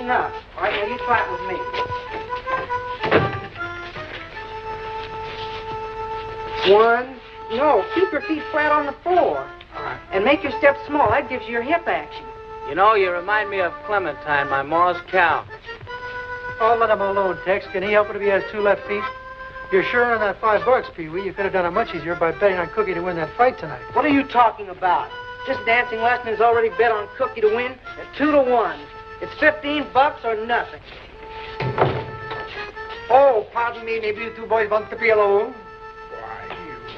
enough. All right, now you try it with me. One. No, keep your feet flat on the floor. All right. And make your steps small. That gives you your hip action. You know, you remind me of Clementine, my ma's cow. Oh, let him alone, Tex. Can he help it if he has 2 left feet? You're sure on that $5, Pee-wee. You could have done it much easier by betting on Cookie to win that fight tonight. What are you talking about? This dancing lesson is already bet on Cookie to win at 2-1. It's $15 or nothing. Oh, pardon me. Maybe you 2 boys want to be alone.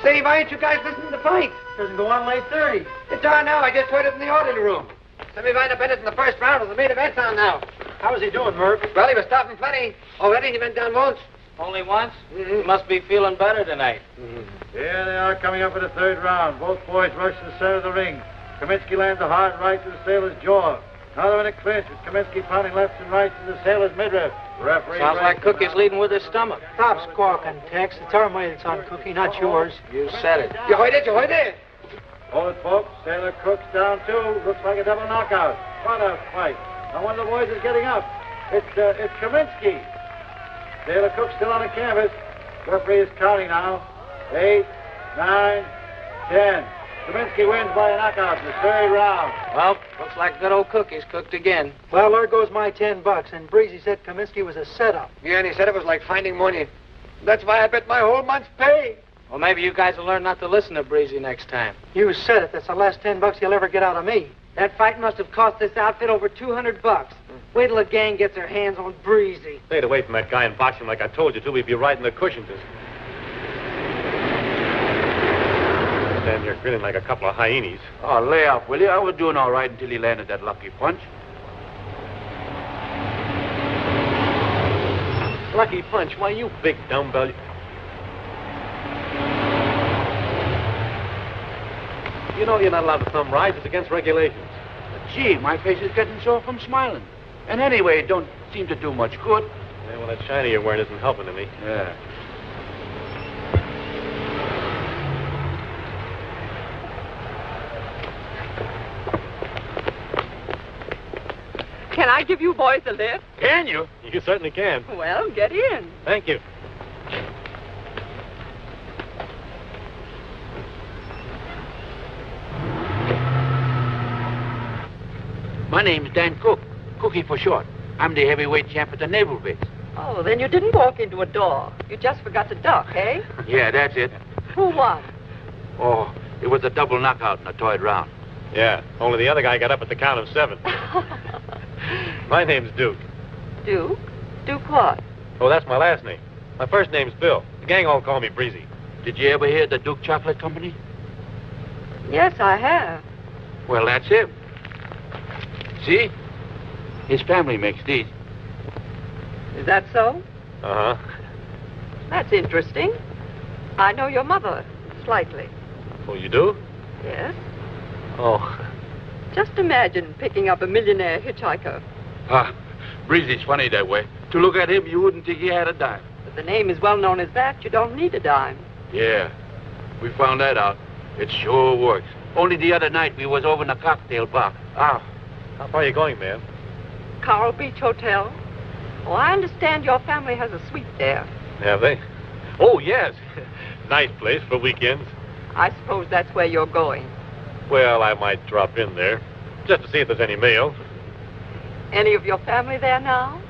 Say, why ain't you guys listening to the fight? Doesn't go on late 30. It's on now. I just heard it in the orderly room. Semi-final Bennett in the first round of the main event's on now. How was he doing, Murph? Well, he was stopping plenty. Already he went down once. Only once? You must be feeling better tonight. Here they are coming up for the 3rd round. Both boys rush to the center of the ring. Kaminsky lands a hard right to the sailor's jaw. Now they're in a clinch with Kaminsky pounding left and right to the sailor's midriff. Referee Sounds like Cookie's leading with his stomach. Stop squawking, Tex. It's our money that's on Cookie, not yours. You said it. You heard it, you heard it. Hold it, folks. Sailor Cook's down 2. Looks like a double knockout. What a fight. Now one of the boys is getting up. It's Kaminsky. Sailor Cook's still on the canvas. Referee is counting now. 8, 9, 10. Kaminsky wins by a knockout in the 3rd round. Well, looks like good old Cookie's cooked again. Well, there goes my $10. And Breezy said Kaminsky was a setup. Yeah, and he said it was like finding money. That's why I bet my whole month's pay. Well, maybe you guys will learn not to listen to Breezy next time. You said it. That's the last $10 you'll ever get out of me. That fight must have cost this outfit over $200. Wait till the gang gets their hands on Breezy. Stayed away from that guy and box him like I told you to. We'd be right in the cushions. Stand here grinning like a couple of hyenas. Oh, lay off, will you? I was doing all right until he landed that lucky punch. Lucky punch? Why, you big dumbbell. You know you're not allowed to thumb rides. It's against regulations. Gee, my face is getting sore from smiling. And anyway, it don't seem to do much good. Yeah, well, that shiny you're wearing isn't helping any. Yeah. Can I give you boys a lift? Can you? You certainly can. Well, get in. Thank you. My name's Dan Cook. Cookie for short. I'm the heavyweight champ at the Naval Base. Oh, then you didn't walk into a door. You just forgot to duck, eh? Yeah, that's it. Who won? Oh, it was a double knockout in the 3rd round. Yeah, only the other guy got up at the count of 7. My name's Duke. Duke? Duke what? Oh, that's my last name. My first name's Bill. The gang all call me Breezy. Did you ever hear the Duke Chocolate Company? Yes, I have. Well, that's him. See? His family makes these. Is that so? Uh-huh. That's interesting. I know your mother, slightly. Oh, you do? Yes. Oh. Just imagine picking up a millionaire hitchhiker. Ah, Breezy's funny that way. To look at him, you wouldn't think he had a dime. If the name is well known as that, you don't need a dime. Yeah, we found that out. It sure works. Only the other night we was over in a cocktail bar. Ah. How far are you going, ma'am? Coral Beach Hotel. Oh, I understand your family has a suite there. Have they? Oh, yes. Nice place for weekends. I suppose that's where you're going. Well, I might drop in there, just to see if there's any mail. Any of your family there now?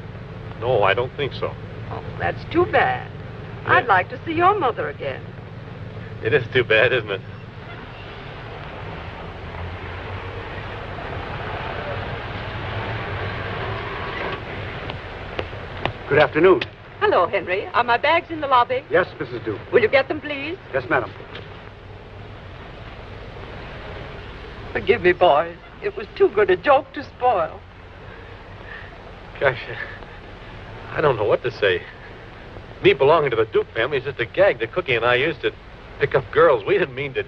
No, I don't think so. Oh, that's too bad. Yeah. I'd like to see your mother again. It is too bad, isn't it? Good afternoon. Hello, Henry. Are my bags in the lobby? Yes, Mrs. Duke. Will you get them, please? Yes, madam. Forgive me, boys. It was too good a joke to spoil. Gosh, I don't know what to say. Me belonging to the Duke family is just a gag that Cookie and I used to pick up girls. We didn't mean to.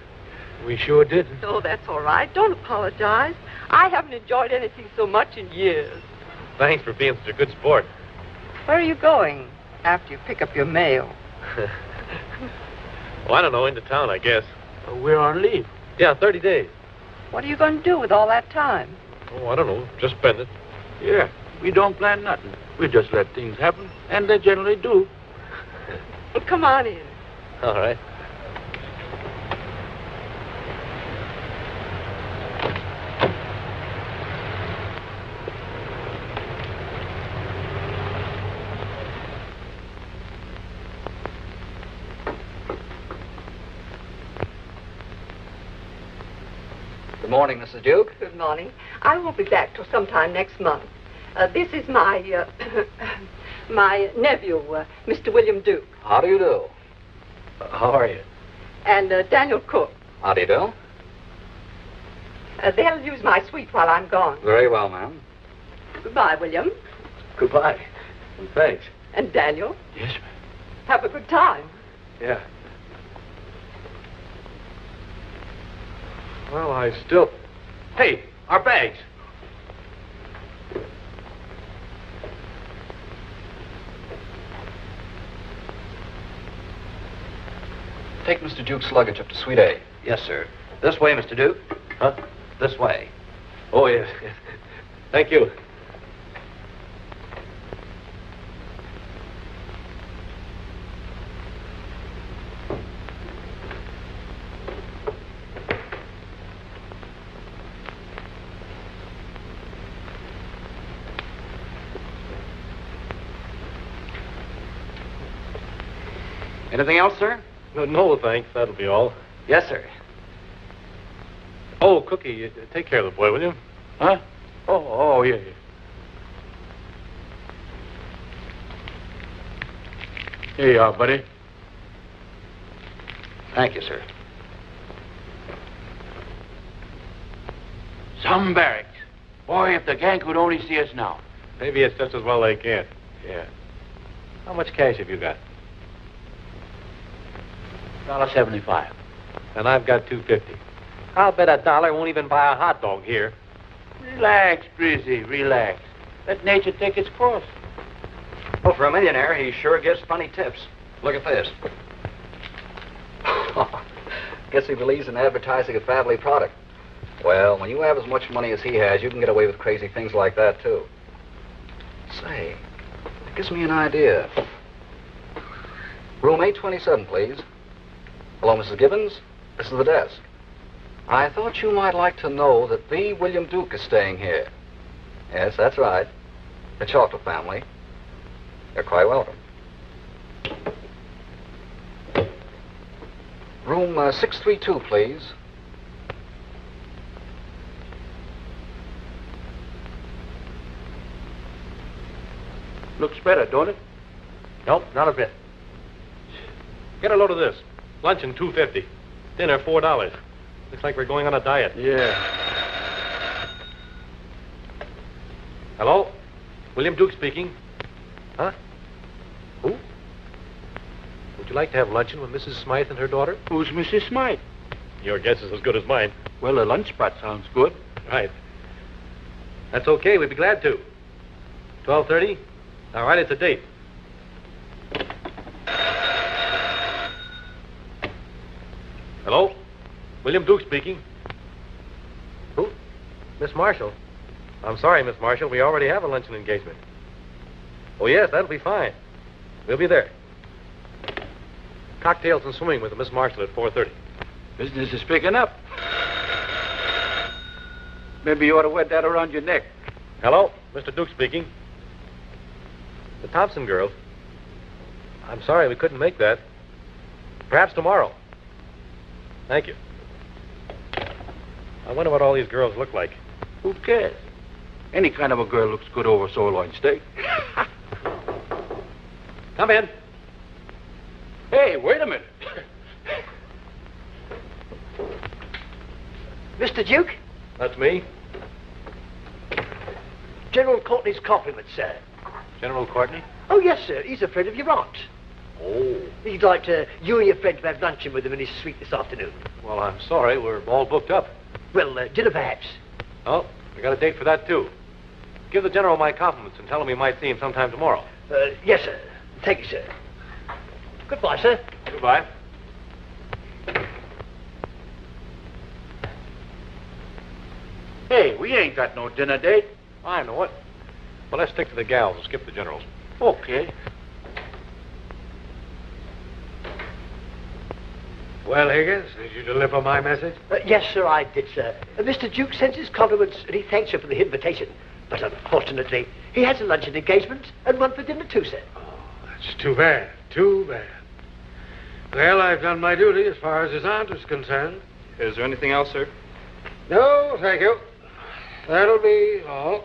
We sure didn't. Oh, that's all right. Don't apologize. I haven't enjoyed anything so much in years. Thanks for being such a good sport. Where are you going after you pick up your mail? Well, I don't know. Into town, I guess. We're on leave. Yeah, 30 days. What are you going to do with all that time? Oh, I don't know. Just spend it. Yeah, We don't plan nothing. We just let things happen, and they generally do. Well, come on in. All right. Good morning, Mrs. Duke. Good morning. I won't be back till sometime next month. This is my, my nephew, Mr. William Duke. How do you do? How are you? And Daniel Cook. How do you do? They'll use my suite while I'm gone. Very well, ma'am. Goodbye, William. Goodbye. And thanks. And Daniel. Yes, ma'am. Have a good time. Yeah. Well, I still... Hey, our bags. Take Mr. Duke's luggage up to Suite A. Yes, sir. This way, Mr. Duke. Huh? This way. Oh, yes. Thank you. Anything else, sir? No, thanks. That'll be all. Yes, sir. Oh, Cookie, take care of the boy, will you? Huh? Oh, yeah. Here you are, buddy. Thank you, sir. Some barracks. Boy, if the gang could only see us now. Maybe it's just as well they can't. Yeah. How much cash have you got? $1.75. And I've got $2.50. I'll bet $1 won't even buy a hot dog here. Relax, Brizzy, relax. Let nature take its course. Well, for a millionaire, he sure gives funny tips. Look at this. Guess he believes in advertising a family product. Well, when you have as much money as he has, you can get away with crazy things like that, too. Say, it gives me an idea. Room 827, please. Hello, Mrs. Gibbons. This is the desk. I thought you might like to know that the William Duke is staying here. Yes, that's right. The chocolate family. You're quite welcome. Room 632, please. Looks better, don't it? Nope, not a bit. Get a load of this. Luncheon, $2.50. Dinner, $4. Looks like we're going on a diet. Yeah. Hello? William Duke speaking. Huh? Who? Would you like to have luncheon with Mrs. Smythe and her daughter? Who's Mrs. Smythe? Your guess is as good as mine. Well, the lunch spot sounds good. Right. That's okay. We'd be glad to. 12:30? All right, it's a date. Hello? William Duke speaking. Who? Miss Marshall. I'm sorry, Miss Marshall. We already have a luncheon engagement. Oh, yes, that'll be fine. We'll be there. Cocktails and swimming with Miss Marshall at 4:30. Business is picking up. Maybe you ought to wear that around your neck. Hello? Mr. Duke speaking. The Thompson girls. I'm sorry we couldn't make that. Perhaps tomorrow. Thank you. I wonder what all these girls look like. Who cares? Any kind of a girl looks good over sirloin steak. Come in. Hey, wait a minute. Mr. Duke? That's me. General Courtney's compliments, sir. General Courtney? Oh, yes, sir. He's a friend of your aunt. Oh. He'd like you and your friend to have luncheon with him in his suite this afternoon. Well, I'm sorry. We're all booked up. Well, dinner perhaps. Oh, we got a date for that, too. Give the General my compliments and tell him we might see him sometime tomorrow. Yes, sir. Thank you, sir. Goodbye, sir. Goodbye. Hey, we ain't got no dinner date. I know it. Well, let's stick to the gals and skip the generals. Okay. Well, Higgins, did you deliver my message? Yes, sir, I did, sir. Mr. Duke sends his compliments and he thanks you for the invitation. But unfortunately, he has a luncheon engagement and one for dinner too, sir. Oh, that's too bad. Too bad. Well, I've done my duty as far as his aunt is concerned. Is there anything else, sir? No, thank you. That'll be all.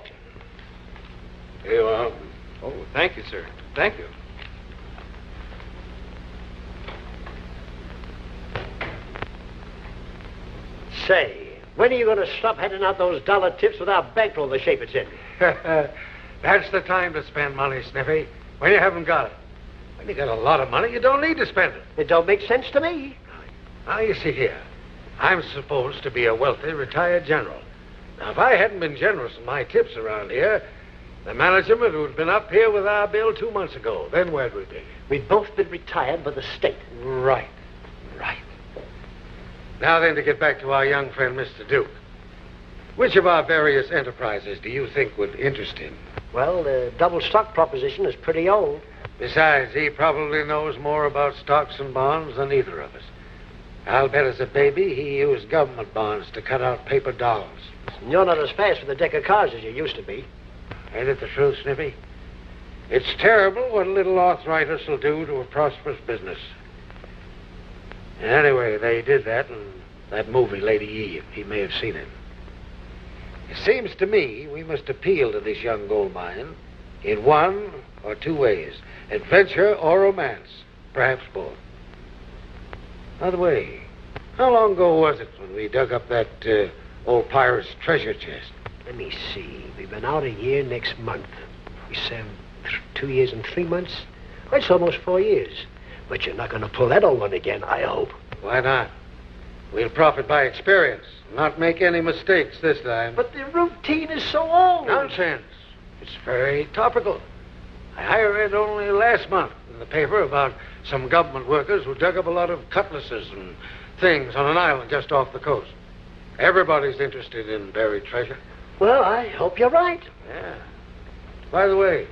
Here you are. Oh, thank you, sir. Thank you. Say, when are you going to stop handing out those dollar tips with our bankroll the shape it's in? That's the time to spend money, Sniffy, when you haven't got it. When you got a lot of money, you don't need to spend it. It don't make sense to me. Now, you see here, I'm supposed to be a wealthy retired general. Now, if I hadn't been generous in my tips around here, the management would have been up here with our bill 2 months ago. Then where'd we be? We've both been retired by the state. Right. Now then, to get back to our young friend, Mr. Duke. Which of our various enterprises do you think would interest him? Well, the double stock proposition is pretty old. Besides, he probably knows more about stocks and bonds than either of us. I'll bet as a baby he used government bonds to cut out paper dollars. And you're not as fast with a deck of cards as you used to be. Ain't it the truth, Sniffy? It's terrible what a little arthritis will do to a prosperous business. Anyway, they did that in that movie, Lady Eve. He may have seen it. It seems to me we must appeal to this young gold mine in one or two ways. Adventure or romance. Perhaps both. By the way, how long ago was it when we dug up that old pirate's treasure chest? Let me see. We've been out a year next month. We served 2 years and 3 months. Well, it's almost 4 years. But you're not going to pull that old one again, I hope. Why not? We'll profit by experience, not make any mistakes this time. But the routine is so old. Nonsense. It's very topical. I read only last month in the paper about some government workers who dug up a lot of cutlasses and things on an island just off the coast. Everybody's interested in buried treasure. Well, I hope you're right. Yeah. By the way,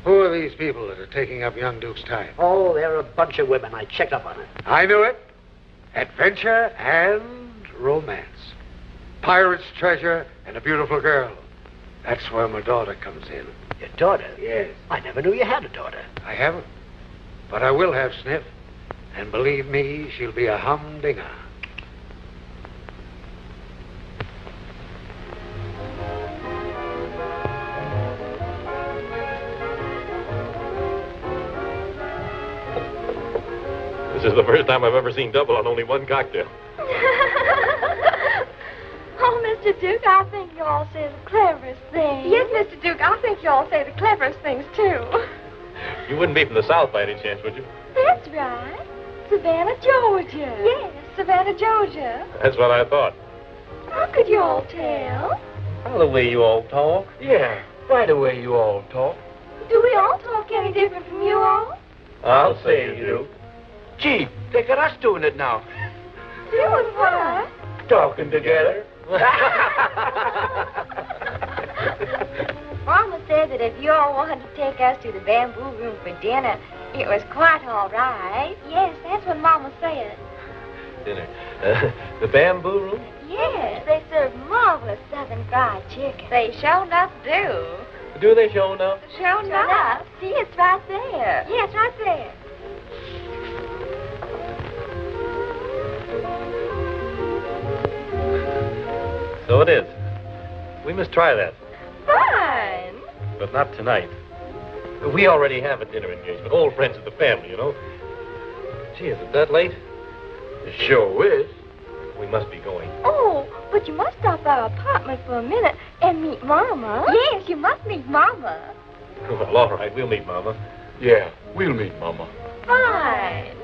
who are these people that are taking up young Duke's time? Oh, they're a bunch of women. I checked up on it. I knew it. Adventure and romance. Pirate's treasure and a beautiful girl. That's where my daughter comes in. Your daughter? Yes. I never knew you had a daughter. I haven't. But I will have, Sniff. And believe me, she'll be a humdinger. This is the first time I've ever seen double on only one cocktail. Oh, Mr. Duke, I think you all say the cleverest things. Yes, Mr. Duke, I think you all say the cleverest things, too. You wouldn't be from the South by any chance, would you? That's right. Savannah, Georgia. Yes, Savannah, Georgia. That's what I thought. How could you all tell? Well, the way you all talk. Yeah, right the way you all talk. Do we all talk any different from you all? I'll say you do. Gee, look at us doing it now. Doing what? Talking together. Mama said that if you all wanted to take us to the bamboo room for dinner, it was quite all right. Yes, that's what Mama said. Dinner. The bamboo room? Yes, they serve marvelous southern fried chicken. They sure enough do. Do they show enough? Sure enough. See, it's right there. Yes, right there. So it is. We must try that. Fine. But not tonight. We already have a dinner engagement. Old friends of the family, you know. Gee, is it that late? It sure is. We must be going. Oh, but you must stop by our apartment for a minute and meet Mama. Yes, you must meet Mama. Well, all right. We'll meet Mama. Yeah, we'll meet Mama. Fine.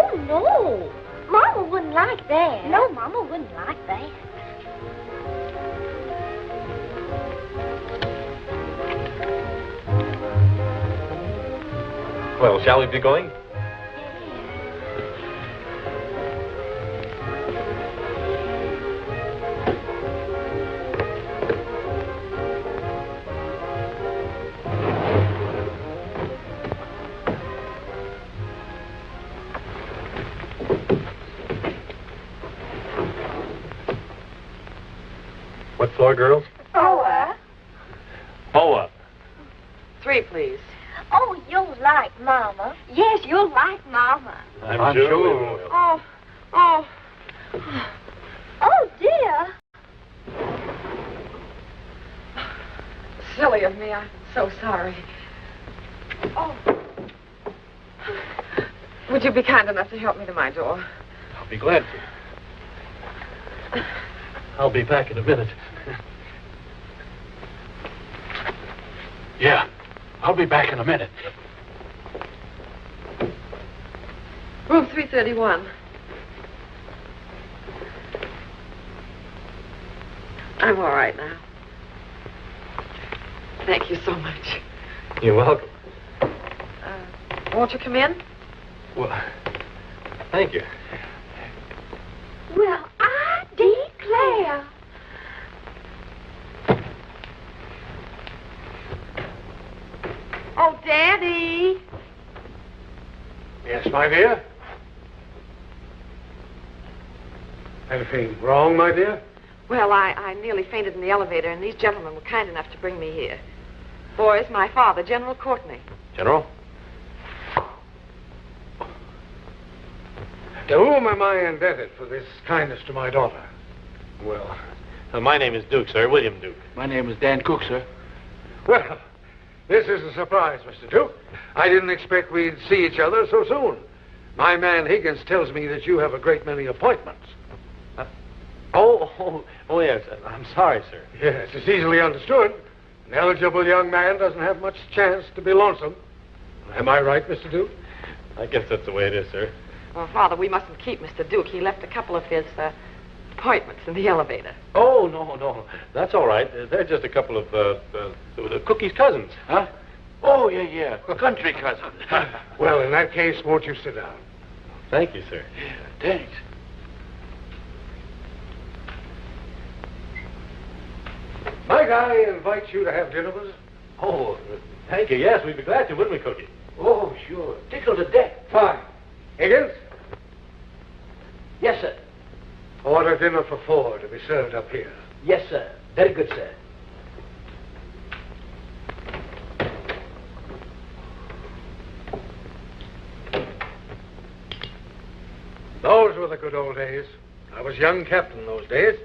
Oh, no. Mama wouldn't like that. No, Mama wouldn't like that. Well, shall we be going? Yes. What floor, girls? 4. Boa. 3, please. Oh, you'll like Mama. Yes, you'll like Mama. I'm sure we will. Oh, Oh, dear. silly of me. I'm so sorry. Oh. Would you be kind enough to help me to my door? I'll be glad to. I'll be back in a minute. Yeah, I'll be back in a minute. Room 331. I'm all right now. Thank you so much. You're welcome. Won't you come in? Well, thank you. Well, I declare. Oh, Daddy. Yes, my dear? Anything wrong, my dear? Well, I nearly fainted in the elevator, and these gentlemen were kind enough to bring me here. Boys, my father, General Courtney. General? To whom am I indebted for this kindness to my daughter? Well, my name is Duke, sir. William Duke. My name is Dan Cook, sir. Well, this is a surprise, Mr. Duke. I didn't expect we'd see each other so soon. My man Higgins tells me that you have a great many appointments. Oh, yes. I'm sorry, sir. Yes, it's easily understood. An eligible young man doesn't have much chance to be lonesome. Am I right, Mr. Duke? I guess that's the way it is, sir. Well, Father, we mustn't keep Mr. Duke. He left a couple of his appointments in the elevator. Oh, no. That's all right. They're just a couple of Cookie's cousins. Huh? Oh, yeah. Country cousin. Well, in that case, won't you sit down? Thank you, sir. Yeah, thanks. Might I invite you to have dinner with us? Oh, thank you. Yes, we'd be glad to, wouldn't we, Cookie? Oh, sure. Tickled to death. Fine. Higgins? Yes, sir. Order dinner for 4 to be served up here. Yes, sir. Very good, sir. Those were the good old days. I was young captain those days.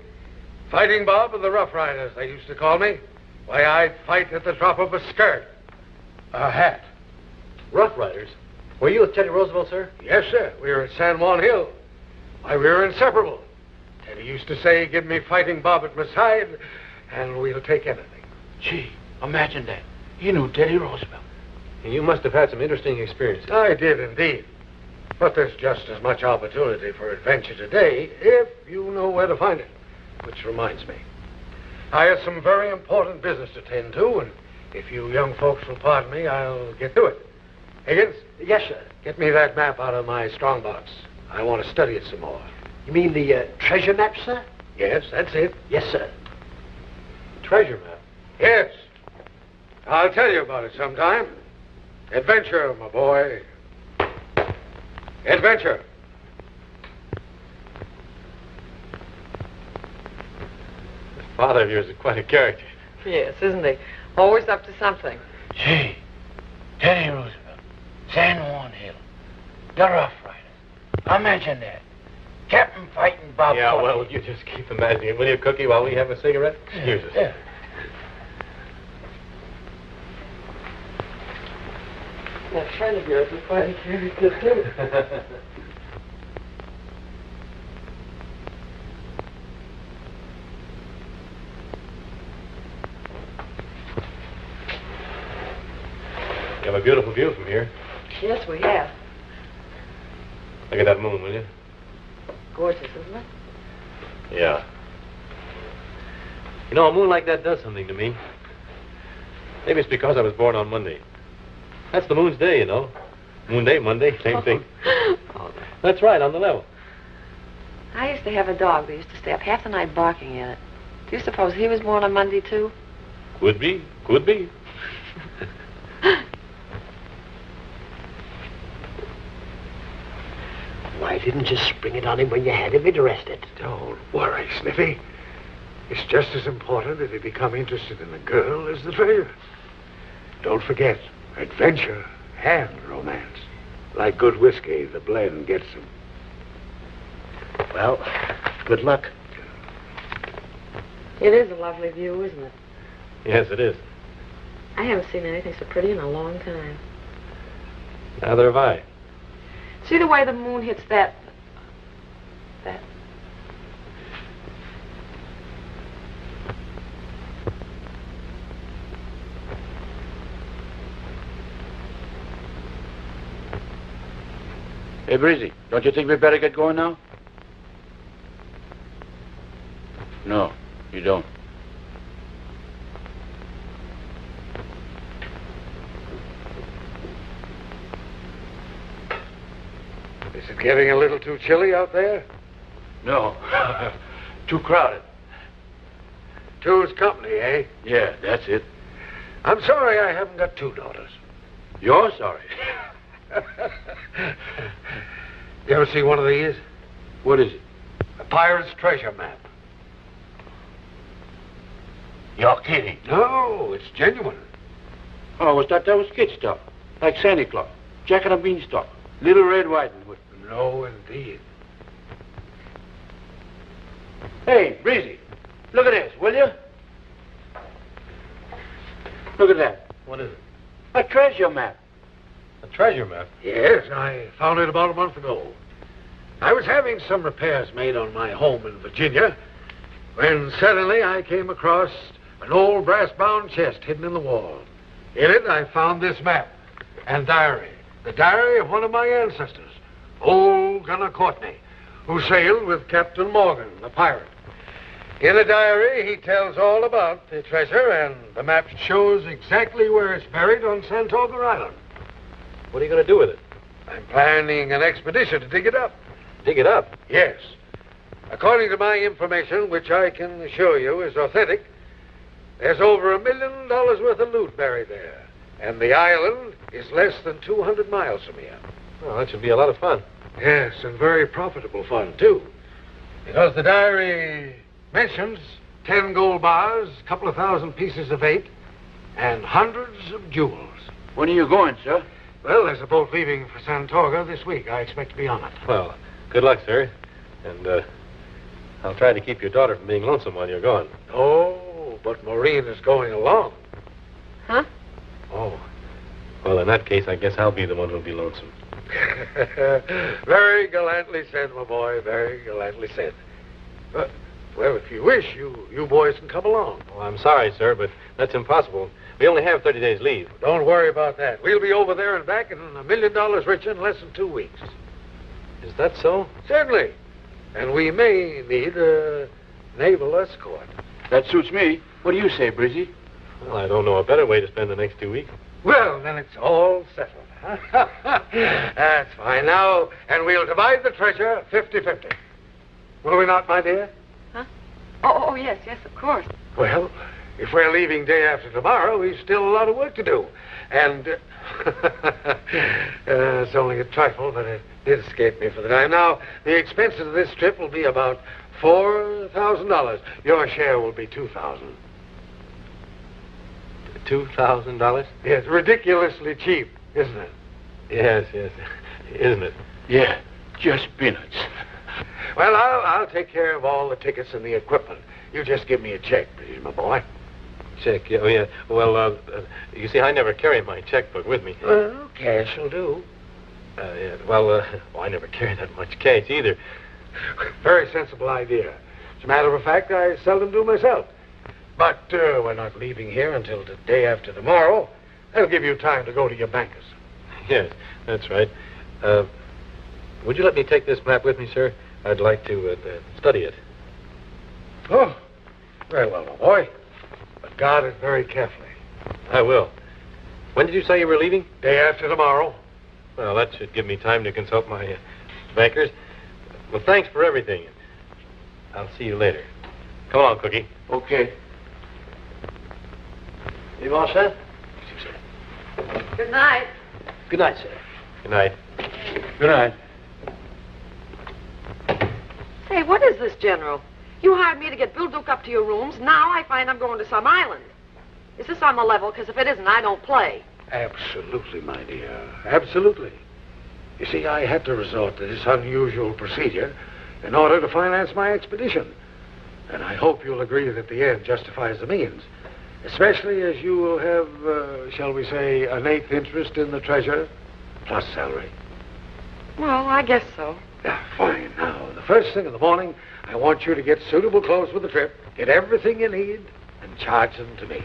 Fighting Bob of the Rough Riders, they used to call me. Why, I'd fight at the drop of a skirt. A hat. Rough Riders? Were you with Teddy Roosevelt, sir? Yes, sir. We were at San Juan Hill. Why, we were inseparable. Teddy used to say, give me Fighting Bob at my side, and we'll take anything. Gee, imagine that. He knew Teddy Roosevelt. You must have had some interesting experiences. I did, indeed. But there's just as much opportunity for adventure today if you know where to find it. Which reminds me, I have some very important business to tend to, and if you young folks will pardon me, I'll get to it. Higgins? Yes, sir. Get me that map out of my strongbox. I want to study it some more. You mean the treasure map, sir? Yes, that's it. Yes, sir. Treasure map? Yes. I'll tell you about it sometime. Adventure, my boy. Adventure. This father of yours is quite a character. Yes, isn't he? Always up to something. Gee, Teddy Roosevelt, San Juan Hill, the Rough Riders. Imagine that. Captain fighting Bob. Yeah, Courtney. well, you just keep imagining it, will you, Cookie, while we have a cigarette? Excuse us. Yeah. That friend of yours is quite a character, too. You have a beautiful view from here. Yes, we have. Look at that moon, will you? Gorgeous, isn't it? Yeah. You know, a moon like that does something to me. Maybe it's because I was born on Monday. That's the moon's day, you know. Moon day, Monday, same thing. Oh, That's right, on the level. I used to have a dog that used to stay up half the night barking at it. Do you suppose he was born on Monday, too? Could be, could be. Why didn't you spring it on him when you had him interested? Don't worry, Sniffy. It's just as important that he become interested in the girl as the treasure. Don't forget, adventure and romance. Like good whiskey, the blend gets them. Well, good luck. It is a lovely view, isn't it? Yes, it is. I haven't seen anything so pretty in a long time. Neither have I. See the way the moon hits that... Hey, Breezy, don't you think we'd better get going now? No, you don't. Is it getting a little too chilly out there? No. Too crowded. Two's company, eh? Yeah, that's it. I'm sorry I haven't got two daughters. You're sorry. You ever see one of these? What is it? A pirate's treasure map. You're kidding. No, it's genuine. Oh, that was kid stuff. Like Santa Claus. Jack and a beanstalk. Little Red Riding Hood. No, indeed. Hey, Breezy, look at this, will you? Look at that. What is it? A treasure map. A treasure map? Yes, I found it about a month ago. I was having some repairs made on my home in Virginia when suddenly I came across an old brass-bound chest hidden in the wall. In it, I found this map and diary. The diary of one of my ancestors, old Gunner Courtney, who sailed with Captain Morgan, the pirate. In the diary, he tells all about the treasure, and the map shows exactly where it's buried on Santoga Island. What are you going to do with it? I'm planning an expedition to dig it up. Dig it up? Yes. According to my information, which I can assure you is authentic, there's over $1 million worth of loot buried there. And the island is less than 200 miles from here. Well, that should be a lot of fun. Yes, and very profitable fun, too. Because the diary mentions 10 gold bars, a couple of thousand pieces of eight, and hundreds of jewels. When are you going, sir? Well, there's a boat leaving for Santoga this week. I expect to be on it. Well, good luck, sir. And, I'll try to keep your daughter from being lonesome while you're gone. Oh, but Maureen is going along. Huh? Oh. Well, in that case, I guess I'll be the one who'll be lonesome. Very gallantly said, my boy. Very gallantly said. Well, if you wish, you boys can come along. Well, I'm sorry, sir, but that's impossible. We only have 30 days leave. Don't worry about that. We'll be over there and back and $1 million richer in less than 2 weeks. Is that so? Certainly. And we may need a naval escort. That suits me. What do you say, Breezy? Well, I don't know a better way to spend the next 2 weeks. Well, then it's all settled. That's fine. Now, and we'll divide the treasure 50-50. Will we not, my dear? Huh? Oh, yes, of course. Well, if we're leaving day after tomorrow, we've still a lot of work to do. And it's only a trifle, but it did escape me for the time. Now, the expenses of this trip will be about $4,000. Your share will be $2,000. $2,000? Yes, ridiculously cheap, isn't it? Yes, isn't it? Yeah, just peanuts. Well, I'll take care of all the tickets and the equipment. You just give me a check, please, my boy. Check, yeah, oh, yeah. Well, you see, I never carry my checkbook with me. Well, cash will do. Yeah, well, I never carry that much cash either. Very sensible idea. As a matter of fact, I seldom do myself. But we're not leaving here until the day after tomorrow. That'll give you time to go to your bankers. Yes, that's right. Would you let me take this map with me, sir? I'd like to study it. Oh, very well, my boy. But guard it very carefully. I will. When did you say you were leaving? Day after tomorrow. Well, that should give me time to consult my bankers. Well, thanks for everything. I'll see you later. Come on, Cookie. Okay. You all set? Good night. Good night, sir. Good night. Good night. Say, what is this, General? You hired me to get Bill Duke up to your rooms. Now I find I'm going to some island. Is this on the level? Because if it isn't, I don't play. Absolutely, my dear. Absolutely. You see, I had to resort to this unusual procedure in order to finance my expedition. And I hope you'll agree that the end justifies the means. Especially as you will have, shall we say, an eighth interest in the treasure, plus salary. Well, I guess so. Yeah, fine. Now, the first thing in the morning, I want you to get suitable clothes for the trip, get everything you need, and charge them to me.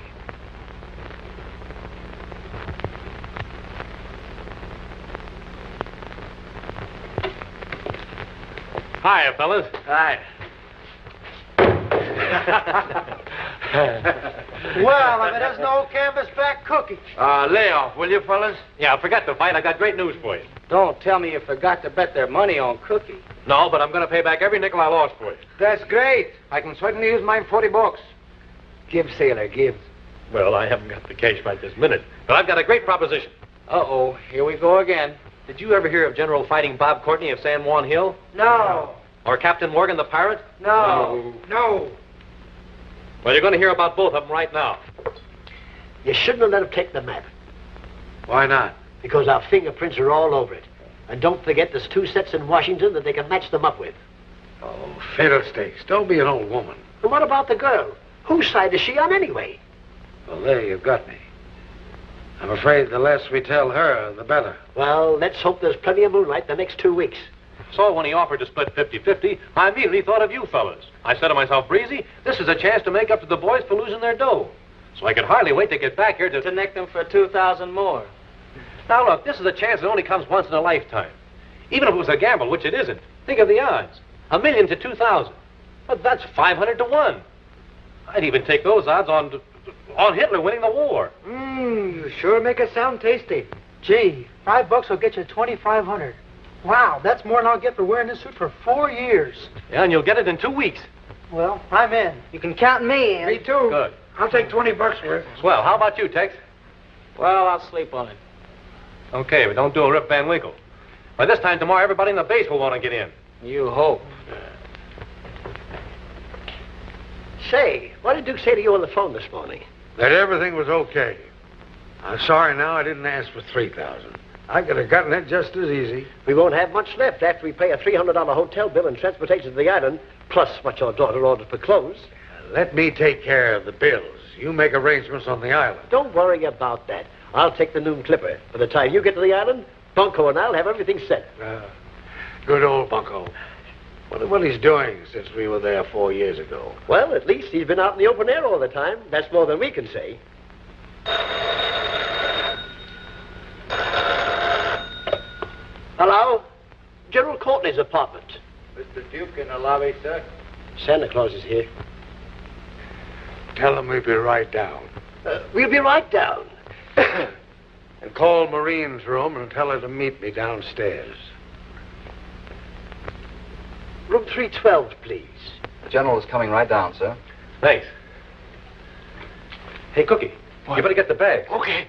Hiya, fellas. Hi. Well, if it isn't old canvasback Cookie. Lay off, will you, fellas? Yeah, I forgot to fight. I got great news for you. Don't tell me you forgot to bet their money on Cookie. No, but I'm going to pay back every nickel I lost for you. That's great. I can certainly use mine $40. Give, sailor, give. Well, I haven't got the cash right this minute, but I've got a great proposition. Uh-oh, here we go again. Did you ever hear of General Fighting Bob Courtney of San Juan Hill? No. Or Captain Morgan the Pirate? No. No. Well, you're going to hear about both of them right now. You shouldn't have let him take the map, Why not? because our fingerprints are all over it. And don't forget there's 2 sets in Washington that they can match them up with. Oh, fiddlesticks. Don't be an old woman. And what about the girl? Whose side is she on anyway? Well, there you've got me. I'm afraid the less we tell her, the better. Well, let's hope there's plenty of moonlight the next 2 weeks. So when he offered to split 50-50, I immediately thought of you fellas. I said to myself, Breezy, this is a chance to make up to the boys for losing their dough. So I could hardly wait to get back here to Connect them for 2,000 more. Now look, this is a chance that only comes once in a lifetime. Even if it was a gamble, which it isn't, think of the odds. 1,000,000 to 2,000. But that's 500 to 1. I'd even take those odds on Hitler winning the war. You sure make it sound tasty. Gee, $5 will get you 2,500. Wow, that's more than I'll get for wearing this suit for 4 years. Yeah, and you'll get it in 2 weeks. Well, I'm in. You can count me in. Me too. Good. I'll take $20 worth. Swell. How about you, Tex? Well, I'll sleep on it. Okay, but don't do a Rip Van Winkle. By this time tomorrow, everybody in the base will want to get in. You hope. Say, what did Duke say to you on the phone this morning? That everything was okay. I'm sorry now I didn't ask for 3,000. I could have gotten it just as easy. We won't have much left after we pay a $300 hotel bill and transportation to the island, plus what your daughter ordered for clothes. Let me take care of the bills. You make arrangements on the island. Don't worry about that. I'll take the noon clipper. By the time you get to the island, Bunko and I'll have everything set. Good old Bunko. Wonder what he's doing since we were there 4 years ago. Well, at least he's been out in the open air all the time. That's more than we can say. Hello? General Courtney's apartment. Mr. Duke in the lobby, sir. Santa Claus is here. Tell him we'll be right down. We'll be right down. And call Marine's room and tell her to meet me downstairs. Room 312, please. The general is coming right down, sir. Thanks. Hey, Cookie, you better get the bag. Okay.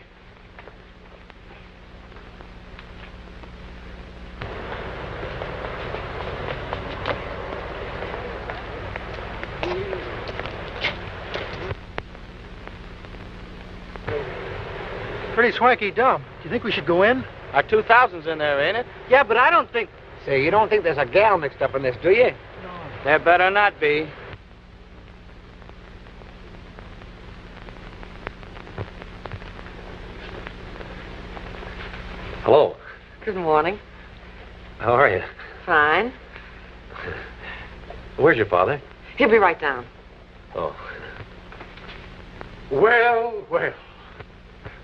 Pretty swanky dump. Do you think we should go in? Our 2,000's in there, ain't it? Yeah, but I don't think... Say, you don't think there's a gal mixed up in this, do you? There better not be. Hello. Good morning. How are you? Fine. Where's your father? He'll be right down. Oh. Well, well.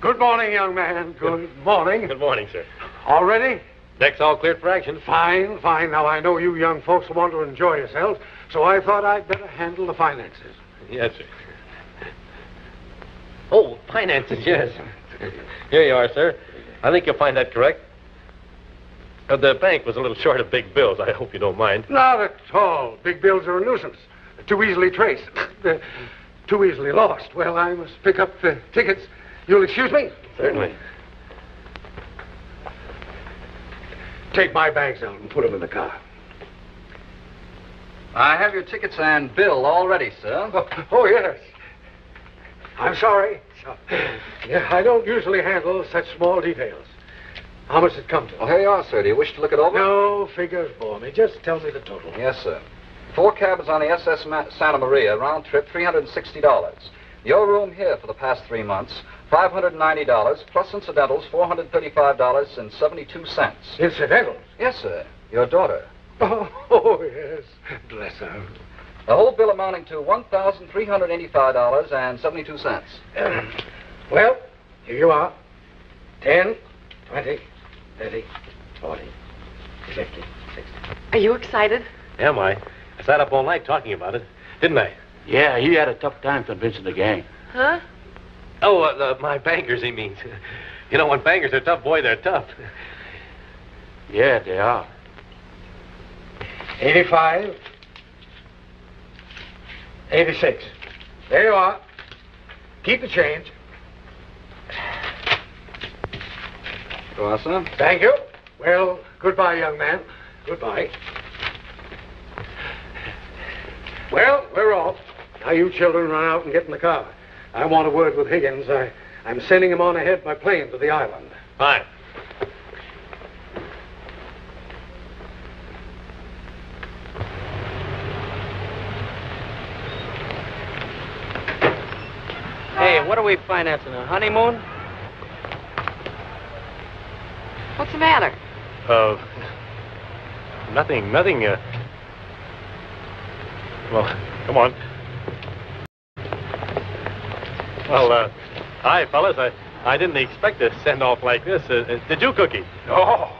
Good morning, young man. Good morning. Good morning, sir. All ready? Deck's all cleared for action. Fine, fine. Now, I know you young folks want to enjoy yourselves, so I thought I'd better handle the finances. Yes, sir. Oh, finances, yes. Here you are, sir. I think you'll find that correct. The bank was a little short of big bills. I hope you don't mind. Not at all. Big bills are a nuisance. Too easily traced. Too easily lost. Well, I must pick up the tickets. You'll excuse me? Certainly. Take my bags out and put them in the car. I have your tickets and bill all ready, sir. Oh, yes. I'm sorry. Yeah, I don't usually handle such small details. How much it come to? Well, here you are, sir. Do you wish to look it over? No figures bore me. Just tell me the total. Yes, sir. 4 cabins on the SS Santa Maria, round trip, $360. Your room here for the past 3 months, $590, plus incidentals, $435.72. Incidentals? Yes, sir. Your daughter. Oh, yes. Bless her. The whole bill amounting to $1,385.72. Well, here you are. 10, 20, 30, 40, 50, 60. Are you excited? Am I? I sat up all night talking about it, didn't I? Yeah, he had a tough time convincing the gang. Huh? Oh, my bankers, he means. You know, when bankers are tough, boy, they're tough. Yeah, they are. 85, 86. There you are. Keep the change. Go on, sir. Thank you. Well, goodbye, young man. Goodbye. Well, we're off. Now you children run out and get in the car. I want a word with Higgins. I'm sending him on ahead by plane to the island. Fine. Hey, what are we financing, a honeymoon? What's the matter? Nothing, well, come on. Well, hi, fellas. I didn't expect to send off like this. Did you, Cookie? Oh.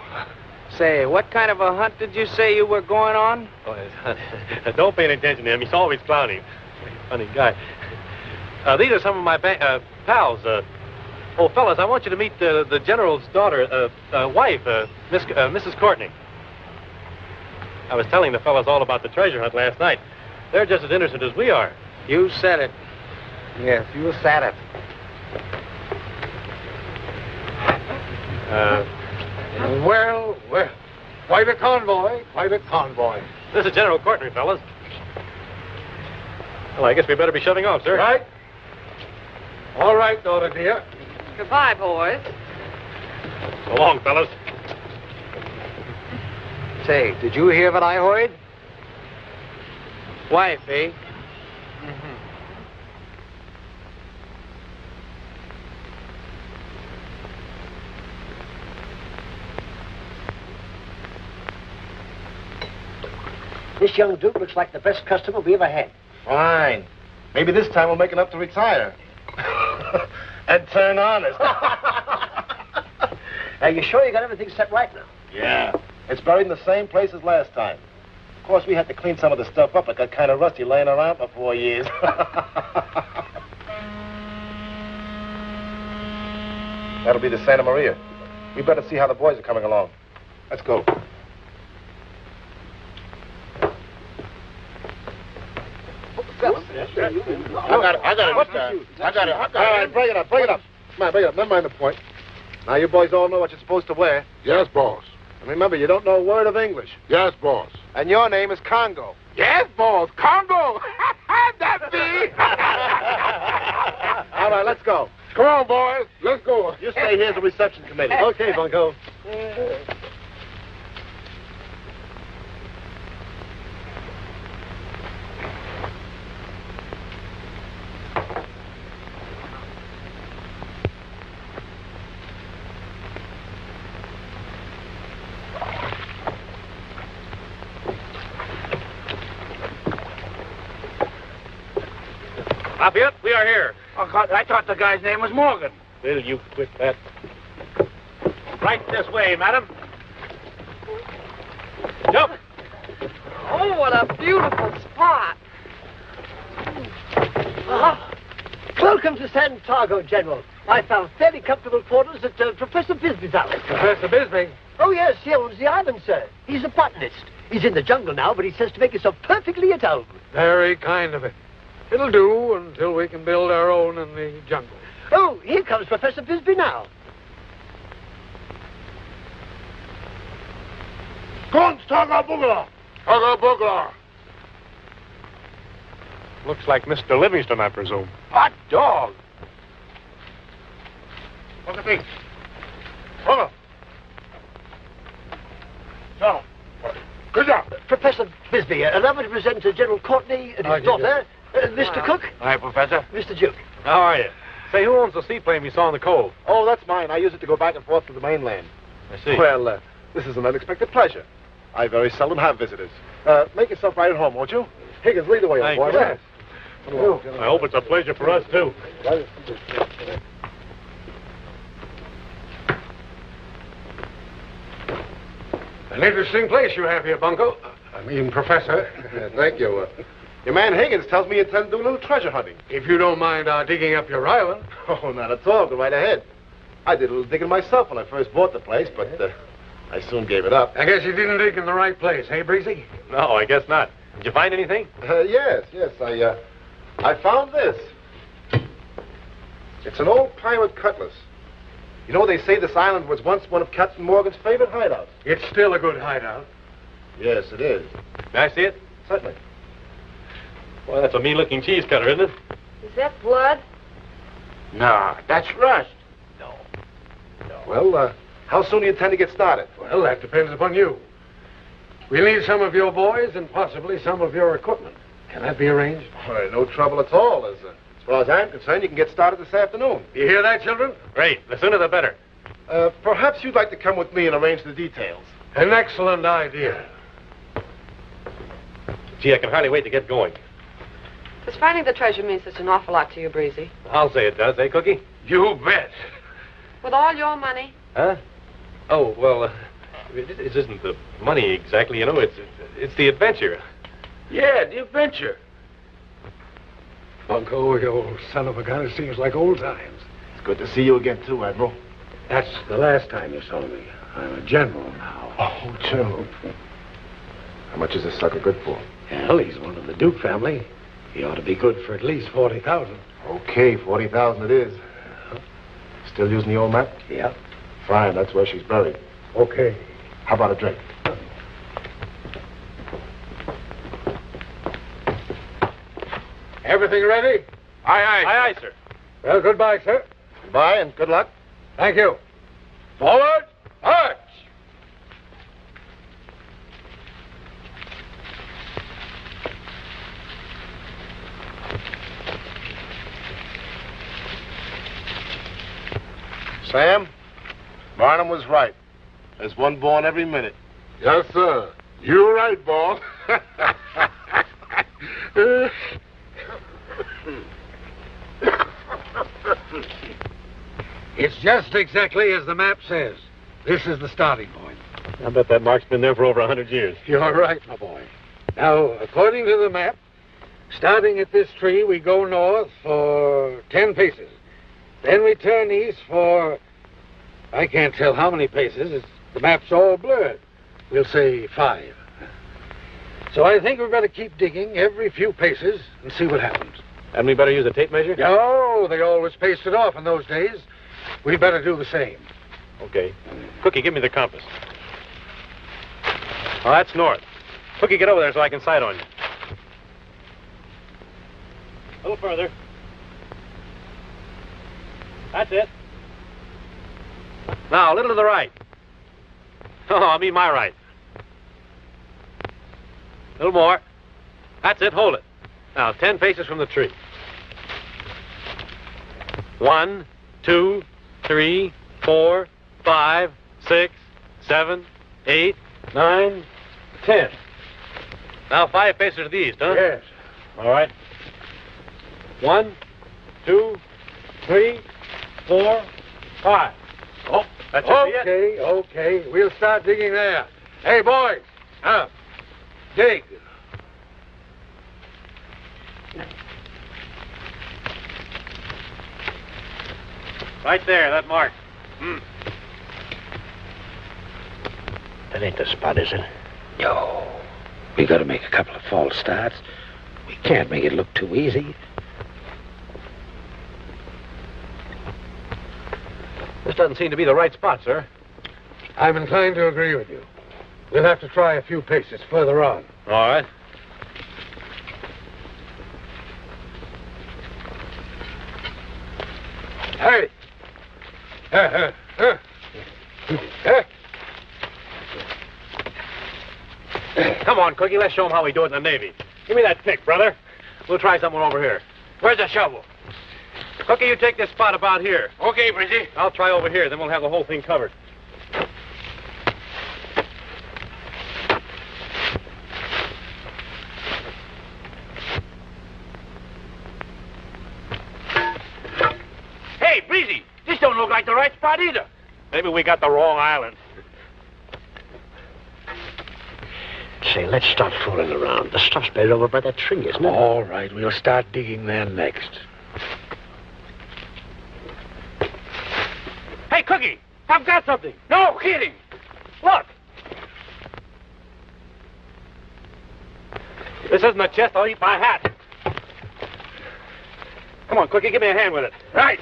Say, what kind of a hunt did you say you were going on? Oh, don't pay any attention to him. He's always clowning. Funny guy. These are some of my pals. Oh, fellas, I want you to meet the general's daughter, wife, Mrs. Courtney. I was telling the fellas all about the treasure hunt last night. They're just as interested as we are. You said it. Yes, you said it. Well, quite a convoy, quite a convoy. This is General Courtney, fellas. Well, I guess we better be shoving off, sir. Right? All right, daughter dear. Goodbye, boys. So long, fellas. Say, did you hear what I heard? Wife, eh? This young dude looks like the best customer we ever had. Fine. Maybe this time we'll make enough to retire. And turn honest. Are you sure you got everything set right now? Yeah. It's buried in the same place as last time. Of course, we had to clean some of the stuff up. It got kind of rusty laying around for 4 years. That'll be the Santa Maria. We better see how the boys are coming along. Let's go. I got it. All right, bring it up. Come on, bring it up. Never mind the point. Now, you boys all know what you're supposed to wear. Yes, boss. And remember, you don't know a word of English. Yes, boss. And your name is Congo. Yes, boss. Congo. That's me. All right, let's go. Come on, boys. Let's go. You stay here as the reception committee. Okay, Bunko. Lafayette, we are here. Oh, God, I thought the guy's name was Morgan. Will you quit that? Right this way, madam. Jump. Oh, what a beautiful spot. Welcome to San Targo, General. I found fairly comfortable quarters at Professor Bisbee's house. Professor Bisbee? Oh, yes, he owns the island, sir. He's a botanist. He's in the jungle now, but he says to make himself perfectly at home. Very kind of it. It'll do until we can build our own in the jungle. Oh, here comes Professor Bisbee now. Kunst, Taga Boogla! Taga Boogla! Looks like Mr. Livingston, I presume. Hot dog. Look at me. Brother. So, good job. Professor Bisbee, allow me to present General Courtney and his daughter, Mr. Cook. Hi, Professor. Mr. Duke. How are you? Say, who owns the seaplane we saw in the cove? Oh, that's mine. I use it to go back and forth to the mainland. I see. Well, this is an unexpected pleasure. I very seldom have visitors. Make yourself right at home, won't you? Higgins, lead the way, old boy. Yes. I hope it's a pleasure for us, too. An interesting place you have here, Bunko. I mean, Professor. Thank you. Your man Higgins tells me you intend to do a little treasure hunting. If you don't mind our digging up your island. Oh, not at all. Go right ahead. I did a little digging myself when I first bought the place, but I soon gave it up. I guess you didn't dig in the right place, hey, Breezy? No, I guess not. Did you find anything? Yes. I found this. It's an old pirate cutlass. You know, they say this island was once one of Captain Morgan's favorite hideouts. It's still a good hideout. Yes, it is. May I see it? Certainly. Well, that's a mean-looking cheese cutter, isn't it? Is that blood? No, that's rust. Well, how soon do you intend to get started? Well, that depends upon you. We'll need some of your boys and possibly some of your equipment. Can that be arranged? All right, no trouble at all. As far as I'm concerned, you can get started this afternoon. You hear that, children? Great. The sooner the better. Perhaps you'd like to come with me and arrange the details. An excellent idea. Gee, I can hardly wait to get going. Does finding the treasure mean such an awful lot to you, Breezy? I'll say it does, eh, Cookie? You bet. With all your money? Huh? Oh, well, it isn't the money exactly, you know. It's the adventure. Yeah, the adventure. Bunko, you old son of a gun, it seems like old times. It's good to see you again, too, Admiral. That's the last time you saw me. I'm a general now. Oh, General. How much is this sucker good for? Well, he's one of the Duke family. He ought to be good for at least 40,000. Okay, 40,000 it is. Still using the old map? Yeah. Fine, that's where she's buried. Okay. How about a drink? Everything ready? Aye, aye. Aye, aye, sir. Well, goodbye, sir. Goodbye and good luck. Thank you. Forward, march! Sam, Barnum was right. There's one born every minute. Yes, sir. You're right, boss. It's just exactly as the map says. This is the starting point. I bet that mark's been there for over 100 years. You're right, my boy. Now, according to the map, starting at this tree, we go north for 10 paces. Then we turn east for, I can't tell how many paces. The map's all blurred. We'll say 5. So I think we better keep digging every few paces and see what happens. Hadn't we better use a tape measure? No, they always paced it off in those days. We better do the same. Okay. Cookie, give me the compass. Oh, that's north. Cookie, get over there so I can sight on you. A little further. That's it. Now, a little to the right. Oh, I mean my right. A little more. That's it. Hold it. Now, 10 paces from the tree. 1, 2, 3, 4, 5, 6, 7, 8, 9, 10. Now, 5 paces to the east, huh? Yes. All right. 1, 2, 3, 4, 5. Oh, that's it. Okay. We'll start digging there. Hey, boys. Dig. Right there, that mark. That ain't the spot, is it? No. We gotta make a couple of false starts. We can't make it look too easy. This doesn't seem to be the right spot, sir. I'm inclined to agree with you. We'll have to try a few paces further on. All right. Hey! Come on, Cookie, let's show him how we do it in the Navy. Give me that pick, brother. We'll try something over here. Where's the shovel? Cookie, you take this spot about here. Okay, Breezy. I'll try over here, then we'll have the whole thing covered. Hey, Breezy, this don't look like the right spot either. Maybe we got the wrong island. Say, let's stop fooling around. The stuff's buried over by that tree, isn't it? All right, we'll start digging there next. Hey, Cookie, I've got something. No kidding. Look. This isn't a chest. I'll eat my hat. Come on, Cookie, give me a hand with it. Right.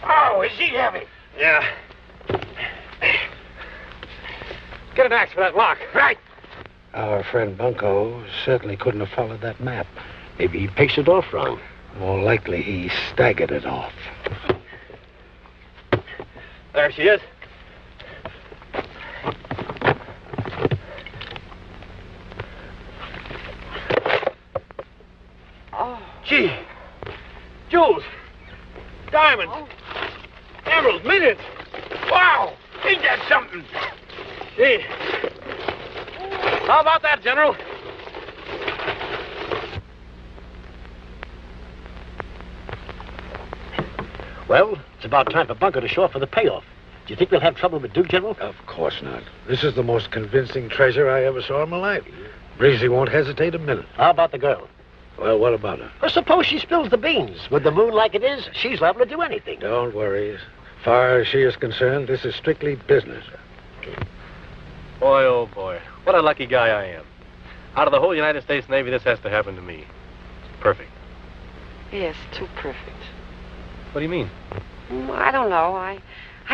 Oh, is he heavy? Yeah. Get an axe for that lock. Right. Our friend Bunko certainly couldn't have followed that map. Maybe he paced it off wrong. More likely he staggered it off. There she is. Oh. Gee. Jewels. Diamonds. Emeralds. Millions. Wow. Ain't that something? Gee. How about that, General? Well, it's about time for Bunker to show up for the payoff. Do you think we'll have trouble with Duke, General? Of course not. This is the most convincing treasure I ever saw in my life. Breezy won't hesitate a minute. How about the girl? Well, what about her? Well, suppose she spills the beans. With the moon like it is, she's liable to do anything. Don't worry. As far as she is concerned, this is strictly business. Boy, oh boy. What a lucky guy I am. Out of the whole United States Navy, this has to happen to me. Perfect. Yes, too perfect. What do you mean? I don't know. I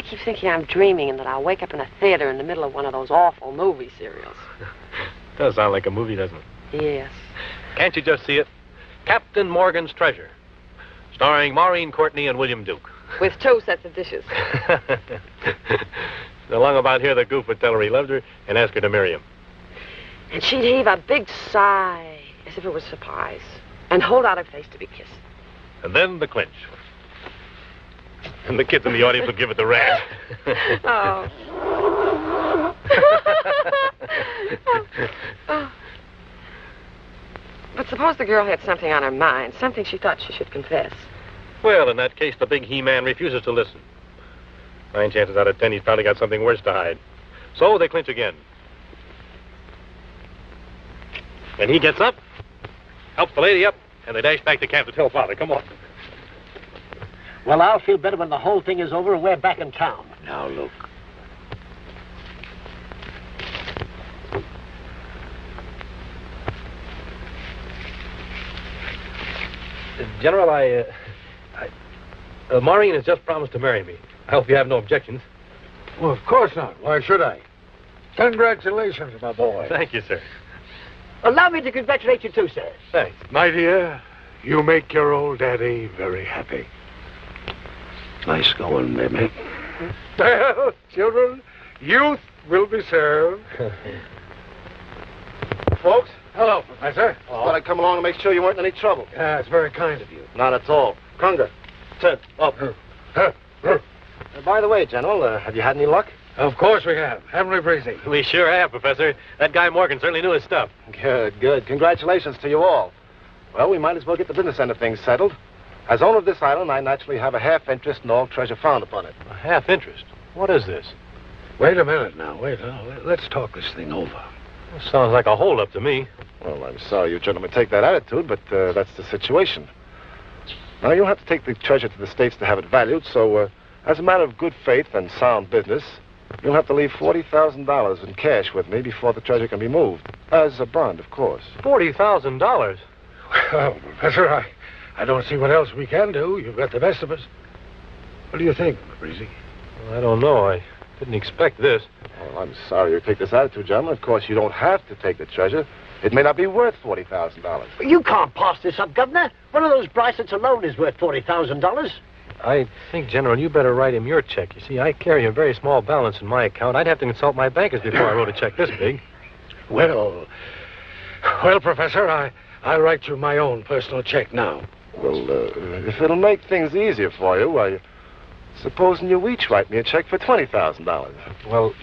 keep thinking I'm dreaming and that I'll wake up in a theater in the middle of one of those awful movie serials. Does sound like a movie, doesn't it? Yes. Can't you just see it? Captain Morgan's Treasure. Starring Maureen Courtney and William Duke. With 2 sets of dishes. Along about here, the goof would tell her he loved her and ask her to marry him. And she'd heave a big sigh, as if it was a surprise, and hold out her face to be kissed. And then the clinch. And the kids in the audience would give it the rat. Oh. But suppose the girl had something on her mind, something she thought she should confess. Well, in that case, the big he-man refuses to listen. 9 chances out of 10, he's probably got something worse to hide. So they clinch again. And he gets up, helps the lady up, and they dash back to camp to tell Father. Come on. Well, I'll feel better when the whole thing is over and we're back in town. Now, look. General, Maureen has just promised to marry me. I hope you have no objections. Well, of course not. Why should I? Congratulations, my boy. Thank you, sir. Allow me to congratulate you too, sir. Thanks. My dear, you make your old daddy very happy. Nice going, baby. Well, children, youth will be served. Folks, Hello, Professor. thought I'd come along to make sure you weren't in any trouble. Yeah, it's very kind of you. Not at all. Conga, Ted, up. By the way, General, have you had any luck? Of course we have. Haven't we, Breezy? We sure have, Professor. That guy Morgan certainly knew his stuff. Good, good. Congratulations to you all. Well, we might as well get the business end of things settled. As owner of this island, I naturally have a half interest in all treasure found upon it. A half interest? What is this? Wait a minute now. Wait. Let's talk this thing over. Sounds like a holdup to me. Well, I'm sorry you gentlemen take that attitude, but that's the situation. Now, you'll have to take the treasure to the States to have it valued, so as a matter of good faith and sound business, you'll have to leave $40,000 in cash with me before the treasure can be moved. As a bond, of course. $40,000? Well, Professor, I don't see what else we can do. You've got the best of us. What do you think, Breezy? Well, I don't know. I didn't expect this. Well, I'm sorry you take this attitude, gentlemen. Of course, you don't have to take the treasure. It may not be worth $40,000. You can't pass this up, Governor. One of those bracelets alone is worth $40,000. I think, General, you better write him your check. You see, I carry a very small balance in my account. I'd have to consult my bankers before I wrote a check this big. Well, Professor, I'll write you my own personal check now. Well, if it'll make things easier for you, why, supposing you each write me a check for $20,000. Well,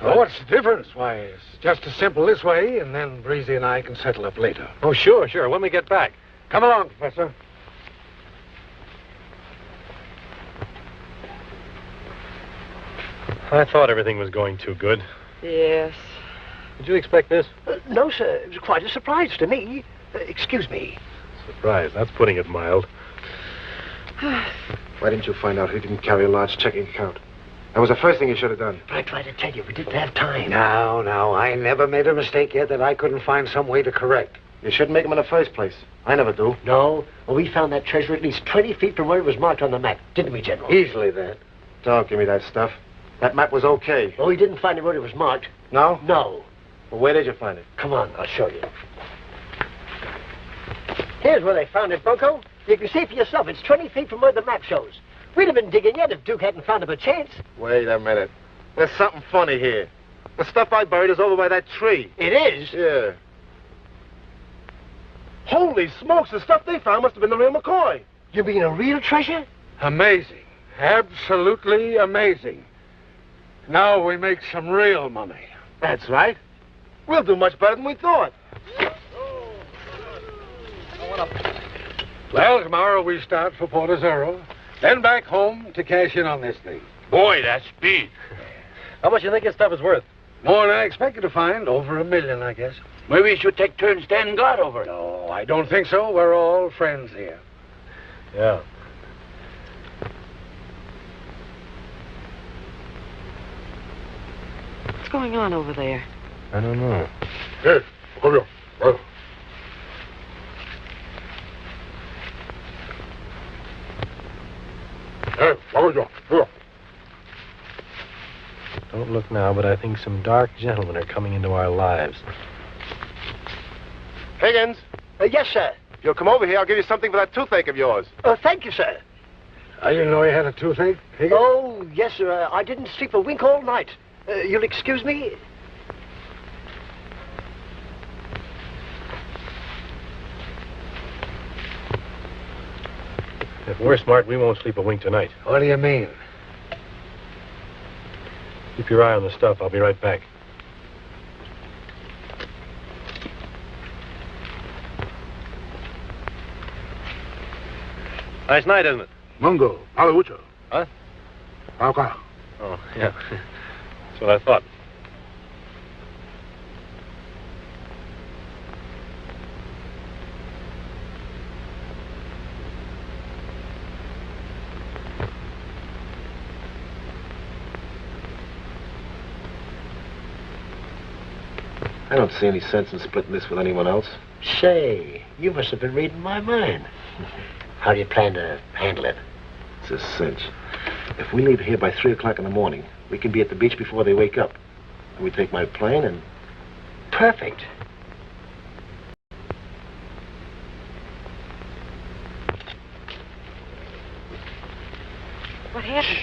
what's the difference? Why, it's just as simple this way, and then Breezy and I can settle up later. oh, sure. When we get back. Come along, Professor. I thought everything was going too good. Yes. Did you expect this? No, sir. It was quite a surprise to me. Excuse me. Surprise. That's putting it mild. Why didn't you find out he didn't carry a large checking account? That was the first thing you should have done. I tried to tell you, we didn't have time. No, I never made a mistake yet that I couldn't find some way to correct. You shouldn't make them in the first place. I never do. No. Well, we found that treasure at least 20 feet from where it was marked on the map, didn't we, General? Easily, that. Don't give me that stuff. That map was okay. Oh, we didn't find it where it was marked. No? No. Well, where did you find it? Come on, I'll show you. Here's where they found it, Bunko. You can see for yourself. It's 20 feet from where the map shows. We'd have been digging yet if Duke hadn't found it by chance. Wait a minute. There's something funny here. The stuff I buried is over by that tree. It is? Yeah. Holy smokes, the stuff they found must have been the real McCoy. You mean a real treasure? Amazing. Absolutely amazing. Now we make some real money. That's right. We'll do much better than we thought. Well, tomorrow we start for Port Azuro, then back home to cash in on this thing. Boy, that's speed. How much do you think this stuff is worth? More than I expected to find. Over $1 million, I guess. Maybe we should take turns standing guard over it. No, I don't think so. We're all friends here. Yeah. What's going on over there? I don't know. Hey, come here. Well, hey, come here. Don't look now, but I think some dark gentlemen are coming into our lives. Higgins, Yes, sir. if you'll come over here, I'll give you something for that toothache of yours. Thank you, sir. I didn't know you had a toothache, Higgins. Oh, yes, sir. I didn't sleep a wink all night. You'll excuse me? If we're smart, we won't sleep a wink tonight. What do you mean? Keep your eye on the stuff. I'll be right back. Nice night, isn't it? Mungo, Palaucha. Huh? Okay. Oh, yeah. That's what I thought. I don't see any sense in splitting this with anyone else. Say, you must have been reading my mind. How do you plan to handle it? It's a cinch. If we leave here by 3 o'clock in the morning, we can be at the beach before they wake up. And we take my plane and... Perfect. What happened?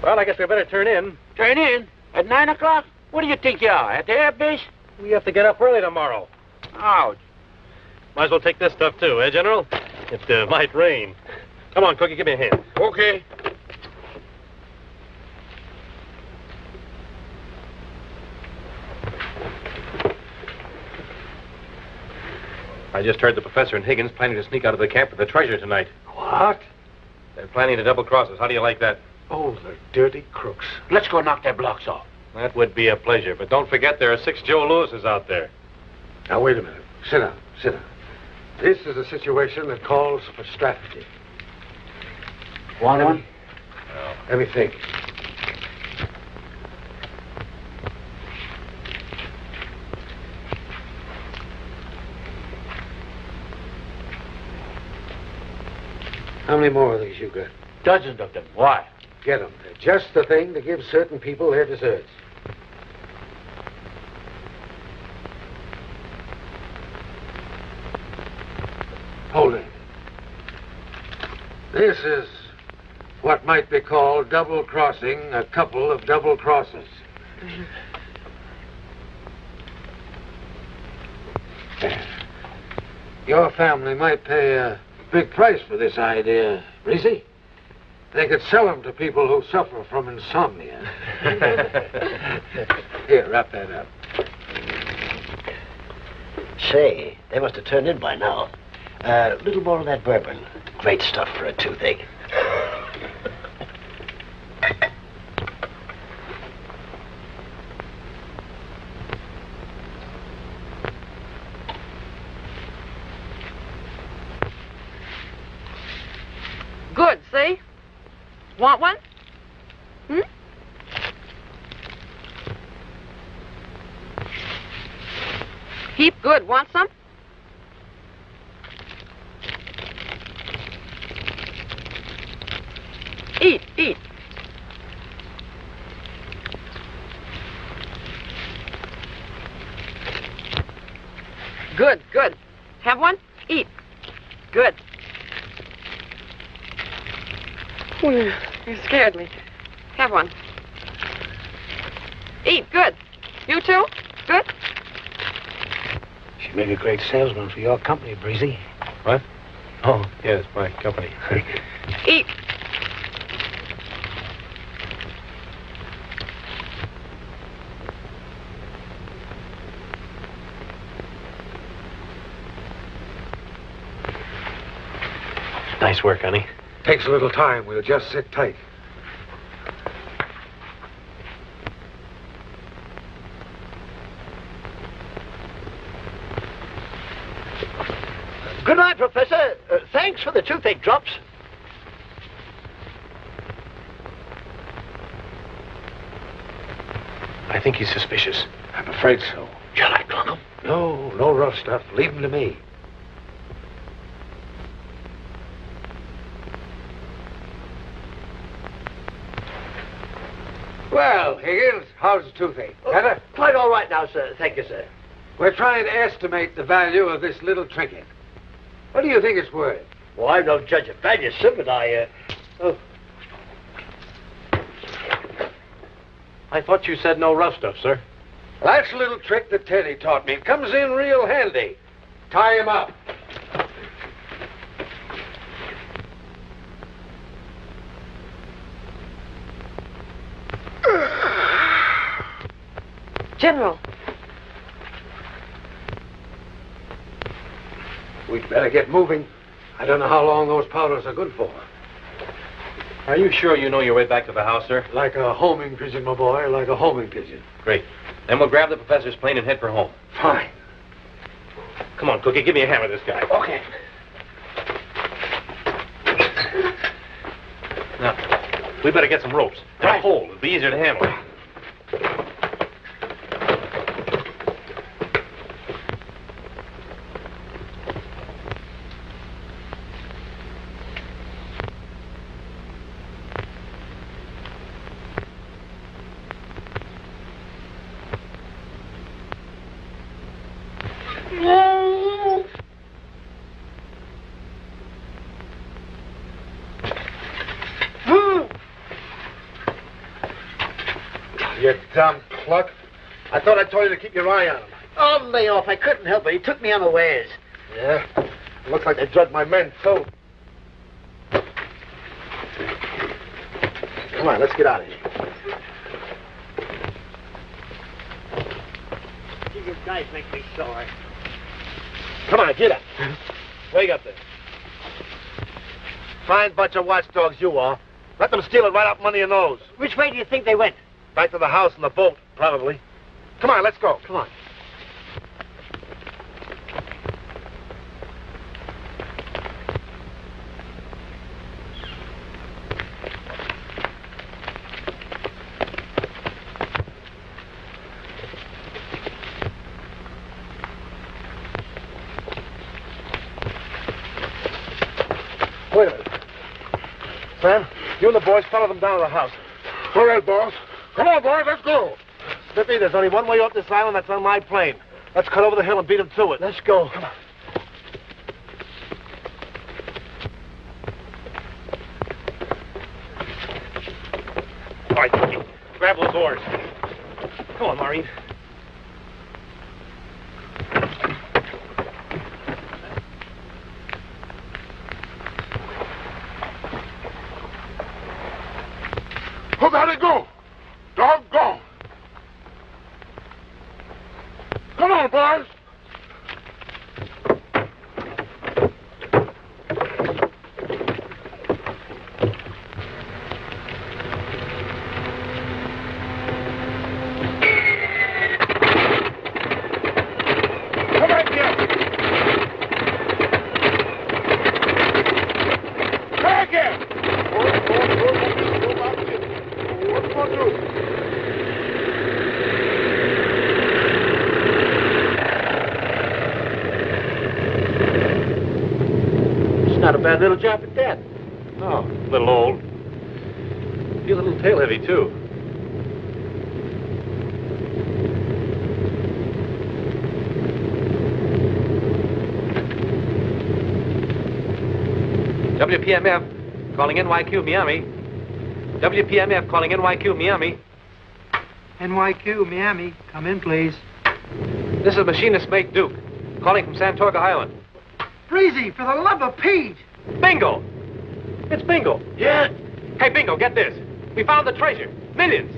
Well, I guess we better turn in. Turn in? At 9 o'clock? What do you think you are, at the air base? We have to get up early tomorrow. Ouch. Might as well take this stuff, too, eh, General? It might rain. Come on, Cookie, give me a hand. Okay. I just heard the professor and Higgins planning to sneak out of the camp with the treasure tonight. What? They're planning to double-cross us. How do you like that? Oh, the dirty crooks. Let's go knock their blocks off. That would be a pleasure, but don't forget there are 6 Joe Lewises out there. Now, wait a minute. Sit down. Sit down. This is a situation that calls for strategy. Want one? Let me think. How many more of these you got? Dozens of them. Why? Get them. They're just the thing to give certain people their deserts. Hold it. This is what might be called double-crossing a couple of double crosses. Your family might pay a big price for this idea, Breezy. They could sell them to people who suffer from insomnia. Here, wrap that up. Say, they must have turned in by now. A little more of that bourbon. Great stuff for a toothache. Good, see? Want one? Hmm? Heap good. Want some? Eat, eat. Good, good. Have one? Eat. Good. You scared me. Have one. Eat, good. You too? Good? She'd make a great salesman for your company, Breezy. What? Oh, yes, my company. Eat. Nice work, honey. Takes a little time. We'll just sit tight. Good night, Professor. Thanks for the toothache drops. I think he's suspicious. I'm afraid so. Shall I clunk him? No rough stuff. Leave him to me. Well, Higgins, how's the toothache? Better? Quite all right now, sir. Thank you, sir. We're trying to estimate the value of this little trinket. What do you think it's worth? Well, I'm no judge of value, sir, but oh. I thought you said no rough stuff, sir. That's a little trick that Teddy taught me. It comes in real handy. Tie him up. General. We'd better get moving. I don't know how long those powders are good for. Are you sure you know your way back to the house, sir? Like a homing pigeon, my boy, like a homing pigeon. Great. Then we'll grab the professor's plane and head for home. Fine. Come on, Cookie, give me a hand with this guy. Okay. Now, we better get some ropes. And a pole. It'll be easier to handle. You dumb cluck. I thought I told you to keep your eye on him. Oh, lay off. I couldn't help it. He took me unawares. Yeah? It looks like they drugged my men, too. Come on, let's get out of here. You guys make me sore. Come on, get up. Wake up there. Fine bunch of watchdogs you are. Let them steal it right out from under your nose. Which way do you think they went? Back to the house in the boat, probably. Come on, let's go. Come on. Wait a minute. Sam, you and the boys follow them down to the house. All right, boss. Come on, boys, let's go. Snippy, there's only one way off this island. That's on my plane. Let's cut over the hill and beat them to it. Let's go. Come on. grab those oars. Come on, Maureen. Who got it go? Doggone. Come on, boys. Not a bad little job at that. No, a little old. Feels a little tail heavy, too. WPMF, calling NYQ, Miami. WPMF, calling NYQ, Miami. NYQ, Miami. Come in, please. This is Machinist Mate Duke, calling from Santorga Island. Breezy, for the love of Pete! Bingo! It's Bingo. Yeah? Hey, Bingo, get this. We found the treasure. Millions.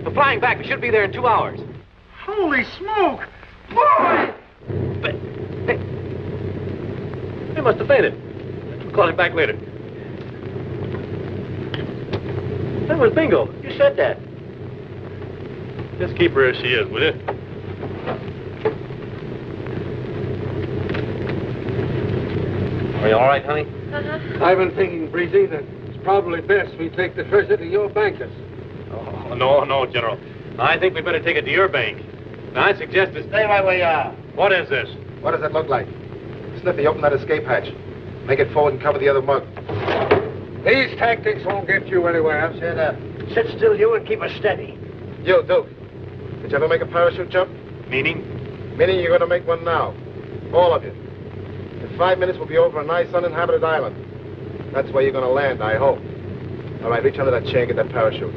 We're flying back. We should be there in 2 hours. Holy smoke! Boy! But, hey, he must have fainted. We'll call him back later. That was Bingo. You said that. Just keep her as she is, will you? Are you all right, honey? Uh-huh. I've been thinking, Breezy, that it's probably best we take the treasure to your bankers. Oh, no, General. I think we better take it to your bank. Now, I suggest to Stay right where you are. What is this? What does it look like? Sniffy, open that escape hatch. Make it forward and cover the other mug. These tactics won't get you anywhere. Shut up. Sit still, you, and keep us steady. You, Duke. Did you ever make a parachute jump? Meaning? Meaning you're going to make one now. All of you. In 5 minutes, we'll be over a nice uninhabited island. That's where you're going to land, I hope. All right, reach under that chair and get that parachute.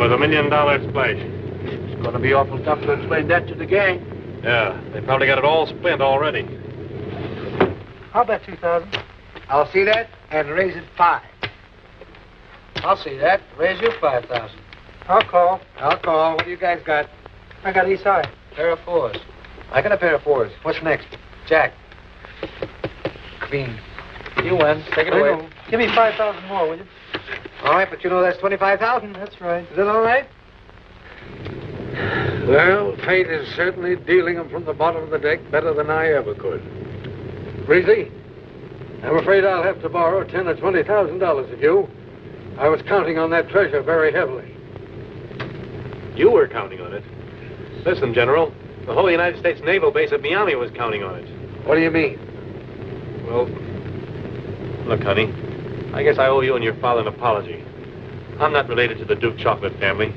$1 million splash. It's going to be awful tough to explain that to the gang. Yeah, they probably got it all spent already. I'll bet 2,000. I'll see that and raise it 5. I'll see that. Raise you 5,000. I'll call. I'll call. What do you guys got? I got East High. Pair of 4s. I got a pair of 4s. What's next? Jack. Queen. You win. Take it I away. know. Give me 5,000 more, will you? All right, but you know that's 25,000. That's right. Is that all right? Well, fate is certainly dealing them from the bottom of the deck better than I ever could. Breezy, I'm afraid I'll have to borrow $10,000 or $20,000 of you. I was counting on that treasure very heavily. You were counting on it. Listen, General, the whole United States Naval Base at Miami was counting on it. What do you mean? Well, look, honey, I guess I owe you and your father an apology. I'm not related to the Duke chocolate family.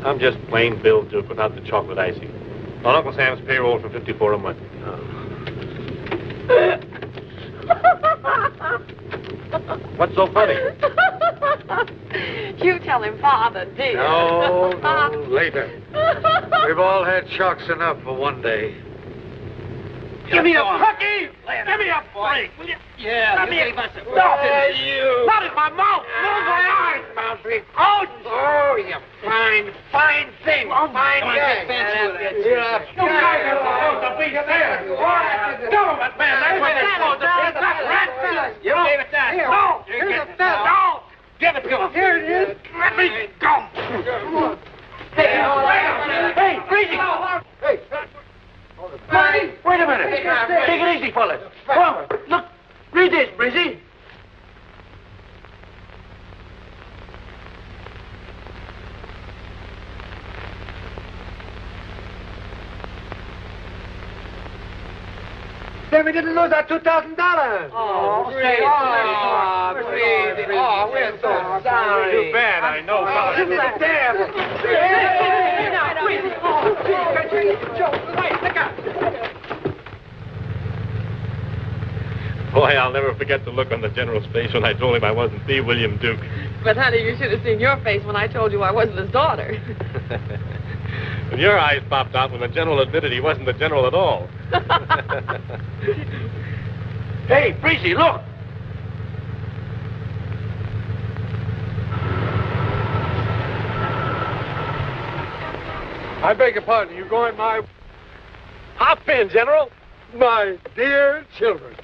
I'm just plain Bill Duke without the chocolate icing. On Uncle Sam's payroll for $54 a month. What's so funny? You tell him, Father, dear. No, later. We've all had shocks enough for one day. Give me a cookie! Give me a break, will you? Yeah, Let you me gave us a... Stop it! Not in my mouth! Not in my eyes! Boundary. Oh, you fine thing. Fine guy. you guys are supposed to be there! Government man, that's what they're supposed to be! Not rats! You gave it that. No! Here's the No! Give it to him! Here it is! Let me go! Hey, Breezy! Hey. Marty, wait a minute! Take it easy, fellas! Come on, look! Read this, Breezy! Then we didn't lose our $2,000. Oh, great. Oh, we're so sorry. Too bad, I know. Boy, I'll never forget the look on the General's face when I told him I wasn't the William Duke. But, honey, you should have seen your face when I told you I wasn't his daughter. When your eyes popped out when the General admitted he wasn't the General at all. Hey, Breezy, look. I beg your pardon. You going my... Hop in, General. My dear children.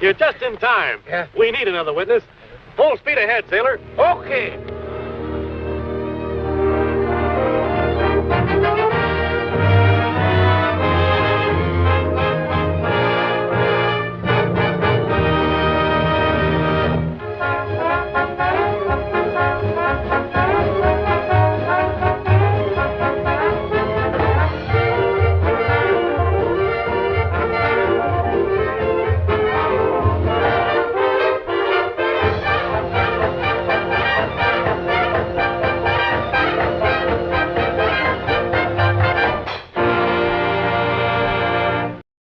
You're just in time. Yeah? We need another witness. Full speed ahead, sailor. Okay.